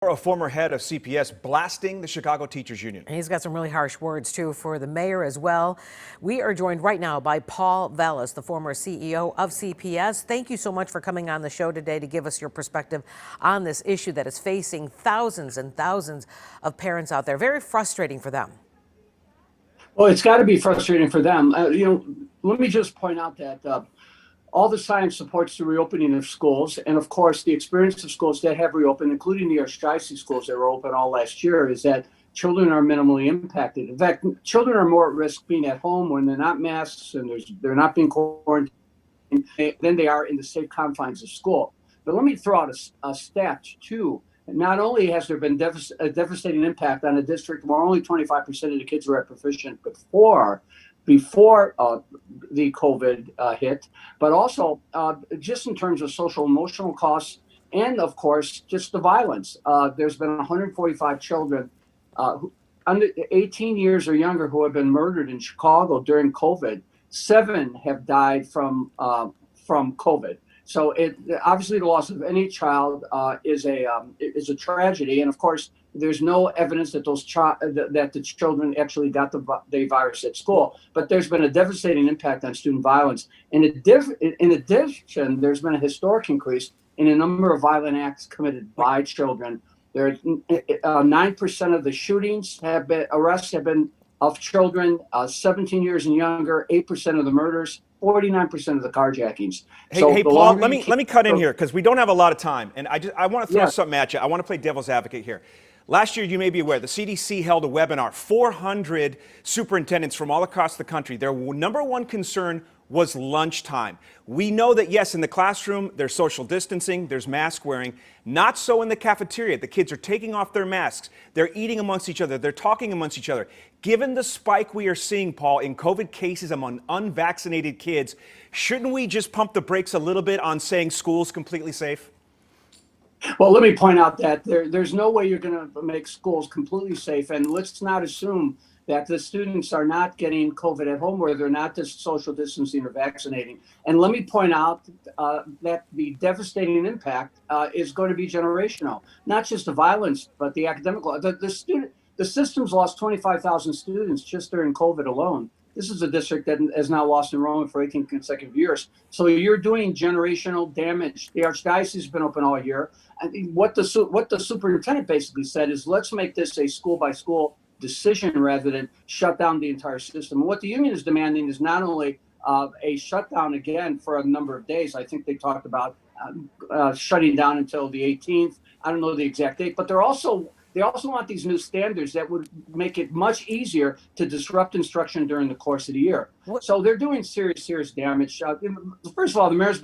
A former head of CPS blasting the Chicago Teachers Union. And he's got some really harsh words, too, for the mayor as well. We are joined right now by Paul Vallas, the former CEO of CPS. Thank you so much for coming on the show today to give us your perspective on this issue that is facing thousands and thousands of parents out there. Very frustrating for them. Well, it's got to be frustrating for them. Let me just point out that all the science supports the reopening of schools. And of course, the experience of schools that have reopened, including the Archdiocese schools that were open all last year, is that children are minimally impacted. In fact, children are more at risk being at home when they're not masks and they're not being quarantined than they are in the safe confines of school. But let me throw out a stat, too. Not only has there been a devastating impact on a district where only 25% of the kids were at proficient before the COVID hit, but also just in terms of social emotional costs and, of course, just the violence. There's been 145 children under 18 years or younger who have been murdered in Chicago during COVID. 7 have died from COVID. So obviously the loss of any child is a tragedy, and of course there's no evidence that that the children actually got the virus at school. But there's been a devastating impact on student violence. In addition, there's been a historic increase in a number of violent acts committed by children. 9% of the arrests have been of children 17 years and younger. 8% of the murders. 49% of the carjackings. Hey, Paul, let me cut in here because we don't have a lot of time, and I want to throw something at you. I want to play devil's advocate here. Last year, you may be aware, the CDC held a webinar. 400 superintendents from all across the country. Their number one concern was lunchtime. We know that, yes, in the classroom, there's social distancing, there's mask wearing. Not so in the cafeteria. The kids are taking off their masks. They're eating amongst each other. They're talking amongst each other. Given the spike we are seeing, Paul, in COVID cases among unvaccinated kids, shouldn't we just pump the brakes a little bit on saying school's completely safe? Well, let me point out that there's no way you're going to make schools completely safe. And let's not assume that the students are not getting COVID at home where they're not just social distancing or vaccinating. And let me point out that the devastating impact is going to be generational, not just the violence, but the academic loss. The system's lost 25,000 students just during COVID alone. This is a district that has now lost enrollment for 18 consecutive years. So you're doing generational damage. The Archdiocese has been open all year. And what the superintendent basically said is, let's make this a school-by-school decision rather than shut down the entire system. What the union is demanding is not only a shutdown again for a number of days. I think they talked about shutting down until the 18th. I don't know the exact date, but they also want these new standards that would make it much easier to disrupt instruction during the course of the year. So they're doing serious damage. First of all, the mayor's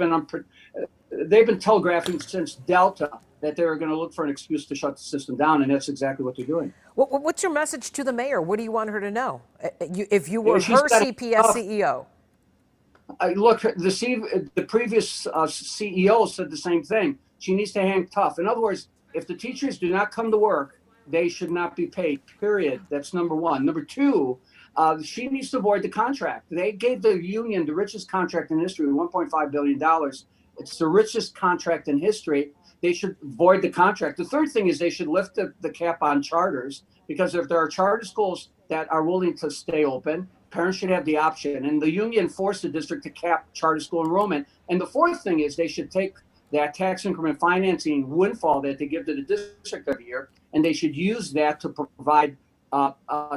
they've been telegraphing since Delta that they were going to look for an excuse to shut the system down, and that's exactly what they're doing. What's your message to the mayor? What do you want her to know? If you were her CPS CEO. Look, the previous CEO said the same thing. She needs to hang tough. In other words, if the teachers do not come to work, they should not be paid, period. That's number one. Number two, she needs to void the contract. They gave the union the richest contract in history, $1.5 billion. It's the richest contract in history. They should void the contract. The third thing is they should lift the cap on charters, because if there are charter schools that are willing to stay open, parents should have the option. And the union forced the district to cap charter school enrollment. And the fourth thing is they should take that tax increment financing windfall that they give to the district every year, and they should use that to provide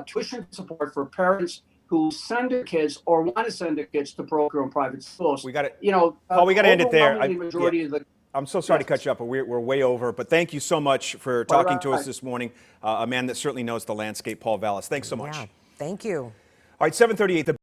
tuition support for parents who send their kids or want to send their kids to parochial and private schools. We got it. Paul, we got to end it there. I'm so sorry to cut you up, but we're way over. But thank you so much for talking to us this morning. A man that certainly knows the landscape, Paul Vallas. Thanks so much. Yeah, thank you. All right, 7:38.